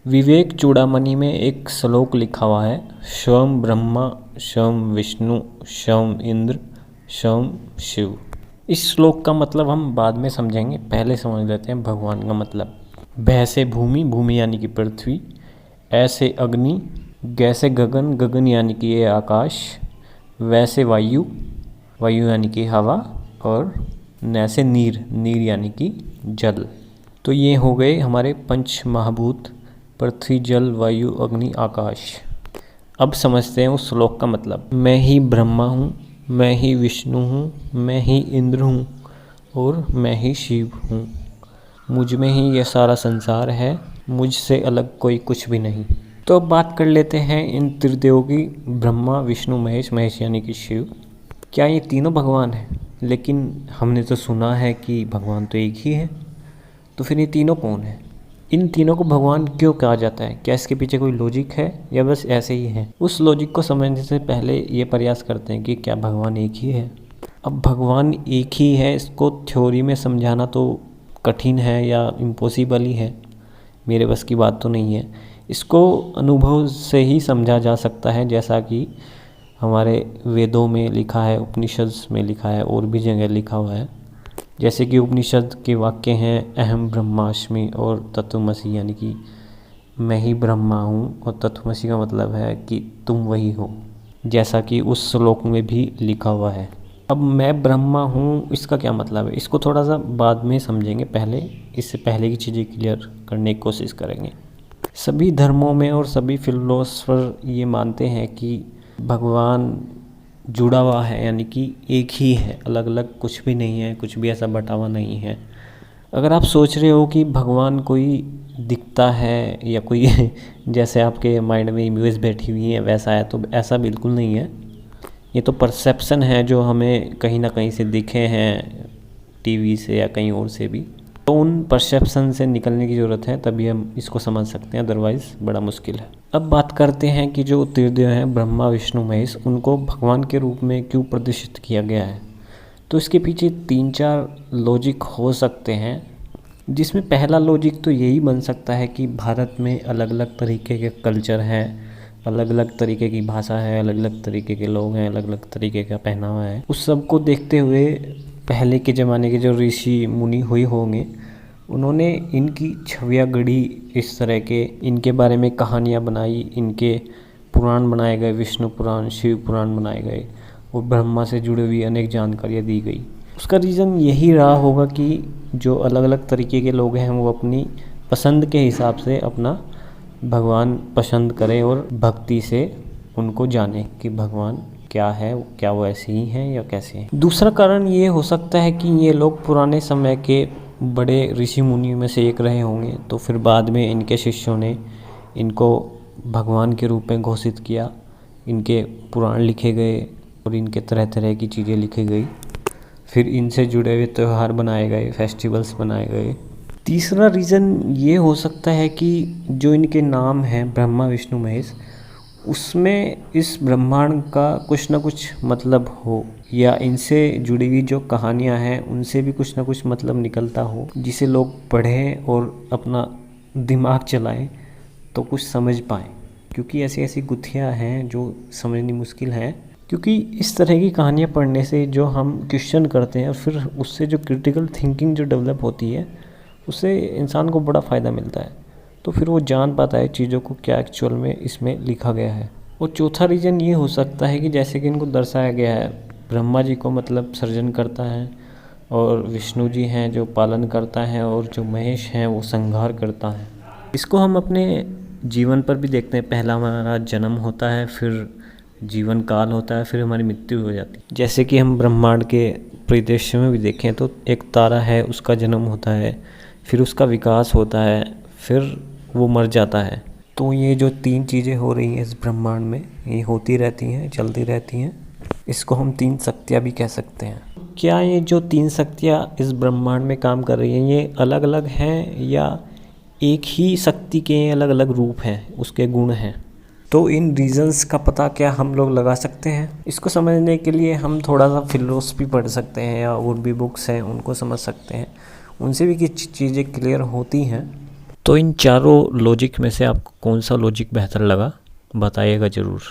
विवेक चूड़ामणि में एक श्लोक लिखा हुआ है, स्वयं ब्रह्मा स्वयं विष्णु स्वयं इंद्र स्वयं शिव। इस श्लोक का मतलब हम बाद में समझेंगे, पहले समझ लेते हैं भगवान का मतलब। भैसे भूमि, भूमि यानी कि पृथ्वी, ऐसे अग्नि, गैसे गगन, गगन यानी कि ये आकाश, वैसे वायु, वायु यानी कि हवा, और नैसे नीर, नीर यानी कि जल। तो ये हो गए हमारे पंच महाभूत, पृथ्वी जल वायु अग्नि आकाश। अब समझते हैं उस श्लोक का मतलब। मैं ही ब्रह्मा हूँ, मैं ही विष्णु हूँ, मैं ही इंद्र हूँ और मैं ही शिव हूँ। मुझ में ही यह सारा संसार है, मुझसे अलग कोई कुछ भी नहीं। तो अब बात कर लेते हैं इन त्रिदेवों की, ब्रह्मा विष्णु महेश, महेश यानी कि शिव। क्या ये तीनों भगवान हैं? लेकिन हमने तो सुना है कि भगवान तो एक ही है, तो फिर ये तीनों कौन है? इन तीनों को भगवान क्यों कहा जाता है? क्या इसके पीछे कोई लॉजिक है या बस ऐसे ही है? उस लॉजिक को समझने से पहले ये प्रयास करते हैं कि क्या भगवान एक ही है। अब भगवान एक ही है, इसको थ्योरी में समझाना तो कठिन है या इम्पॉसिबल ही है, मेरे बस की बात तो नहीं है। इसको अनुभव से ही समझा जा सकता है, जैसा कि हमारे वेदों में लिखा है, उपनिषद में लिखा है, और भी जगह लिखा हुआ है। जैसे कि उपनिषद के वाक्य हैं, अहम ब्रह्मास्मि और तत्वमसि, यानी कि मैं ही ब्रह्मा हूँ, और तत्वमसि का मतलब है कि तुम वही हो, जैसा कि उस श्लोक में भी लिखा हुआ है। अब मैं ब्रह्मा हूँ, इसका क्या मतलब है? इसको थोड़ा सा बाद में समझेंगे, पहले इससे पहले की चीज़ें क्लियर करने की कोशिश करेंगे। सभी धर्मों में और सभी फिलोसफर ये मानते हैं कि भगवान जुड़ा हुआ है, यानी कि एक ही है, अलग अलग कुछ भी नहीं है, कुछ भी ऐसा बटा हुआ नहीं है। अगर आप सोच रहे हो कि भगवान कोई दिखता है या कोई जैसे आपके माइंड में इमेज बैठी हुई है वैसा है, तो ऐसा बिल्कुल नहीं है। ये तो परसेप्शन है जो हमें कहीं ना कहीं से दिखे हैं, टीवी से या कहीं और से भी। तो उन परसेप्शन से निकलने की ज़रूरत है, तभी हम इसको समझ सकते हैं, अदरवाइज़ बड़ा मुश्किल है। अब बात करते हैं कि जो त्रिदेव हैं ब्रह्मा विष्णु महेश, उनको भगवान के रूप में क्यों प्रतिष्ठित किया गया है। तो इसके पीछे 3-4 लॉजिक हो सकते हैं, जिसमें पहला लॉजिक तो यही बन सकता है कि भारत में अलग अलग तरीके के कल्चर हैं, अलग अलग तरीके की भाषा है, अलग अलग तरीके के लोग हैं, अलग अलग तरीके का पहनावा है। उस सब को देखते हुए पहले के ज़माने के जो ऋषि मुनि हुए होंगे, उन्होंने इनकी छवियाँ गढ़ी, इस तरह के इनके बारे में कहानियाँ बनाई, इनके पुराण बनाए गए, विष्णु पुराण शिव पुराण बनाए गए, और ब्रह्मा से जुड़ी हुई अनेक जानकारियाँ दी गई। उसका रीज़न यही रहा होगा कि जो अलग अलग तरीके के लोग हैं वो अपनी पसंद के हिसाब से अपना भगवान पसंद करें और भक्ति से उनको जाने कि भगवान क्या है, क्या वो ऐसे ही हैं या कैसे हैं। दूसरा कारण ये हो सकता है कि ये लोग पुराने समय के बड़े ऋषि मुनि में से एक रहे होंगे, तो फिर बाद में इनके शिष्यों ने इनको भगवान के रूप में घोषित किया, इनके पुराण लिखे गए और इनके तरह तरह की चीज़ें लिखी गई, फिर इनसे जुड़े हुए त्यौहार बनाए गए, फेस्टिवल्स बनाए गए। तीसरा रीज़न ये हो सकता है कि जो इनके नाम हैं ब्रह्मा विष्णु महेश, उसमें इस ब्रह्मांड का कुछ ना कुछ मतलब हो, या इनसे जुड़ी हुई जो कहानियाँ हैं उनसे भी कुछ ना कुछ मतलब निकलता हो, जिसे लोग पढ़ें और अपना दिमाग चलाएं तो कुछ समझ पाएँ। क्योंकि ऐसी ऐसी गुत्थियाँ हैं जो समझनी मुश्किल है, क्योंकि इस तरह की कहानियाँ पढ़ने से जो हम क्वेश्चन करते हैं और फिर उससे जो क्रिटिकल थिंकिंग जो डेवलप होती है, उससे इंसान को बड़ा फ़ायदा मिलता है। तो फिर वो जान पाता है चीज़ों को क्या एक्चुअल में इसमें लिखा गया है। और चौथा रीज़न ये हो सकता है कि जैसे कि इनको दर्शाया गया है, ब्रह्मा जी को मतलब सर्जन करता है, और विष्णु जी हैं जो पालन करता है, और जो महेश हैं वो संहार करता है। इसको हम अपने जीवन पर भी देखते हैं। पहला हमारा जन्म होता है, फिर जीवन काल होता है, फिर हमारी मृत्यु हो जाती है। जैसे कि हम ब्रह्मांड के परिदृश्य में भी देखें तो एक तारा है, उसका जन्म होता है, फिर उसका विकास होता है, फिर वो मर जाता है। तो ये जो 3 चीज़ें हो रही हैं इस ब्रह्मांड में, ये होती रहती हैं, चलती रहती हैं। इसको हम 3 शक्तियाँ भी कह सकते हैं। क्या ये जो 3 शक्तियाँ इस ब्रह्मांड में काम कर रही हैं, ये अलग अलग हैं या एक ही शक्ति के अलग अलग रूप हैं, उसके गुण हैं? तो इन रीजंस का पता क्या हम लोग लगा सकते हैं? इसको समझने के लिए हम थोड़ा सा फिलोसफी पढ़ सकते हैं, या और भी बुक्स हैं उनको समझ सकते हैं, उनसे भी कुछ चीज़ें क्लियर होती हैं। तो इन चारों लॉजिक में से आपको कौन सा लॉजिक बेहतर लगा बताइएगा ज़रूर।